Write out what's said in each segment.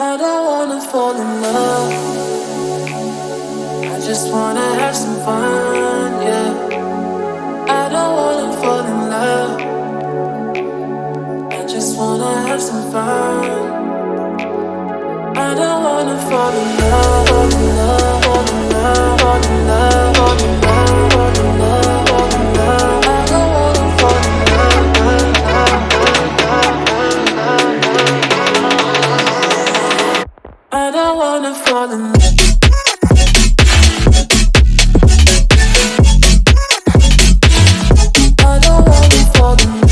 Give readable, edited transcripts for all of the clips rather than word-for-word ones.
I don't wanna fall in love. I just wanna have some fun, yeah. I don't wanna fall in love. I just wanna have some fun. I don't wanna fall in love, fall in love, fall in love, fall in love, fall in love, fall in love, fall in love. I don't wanna fall in love. I don't wanna fall in love.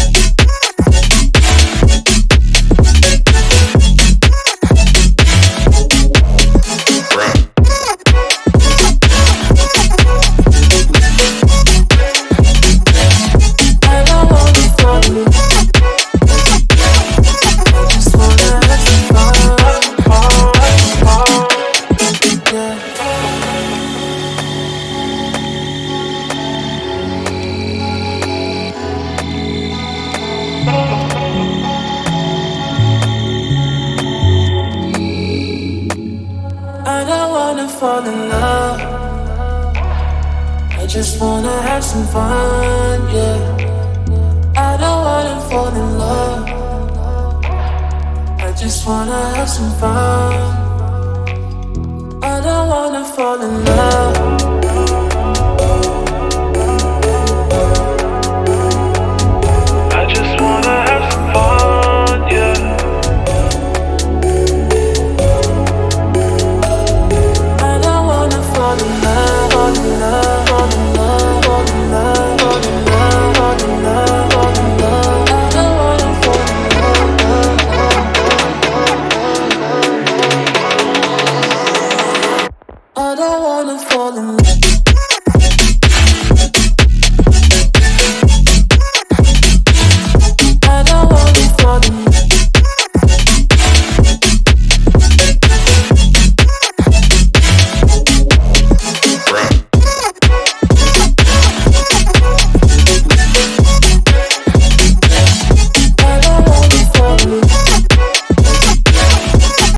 I don't wanna fall in love. I just wanna have some fun, yeah. I don't wanna fall in love. I just wanna have some fun. I don't wanna fall in love.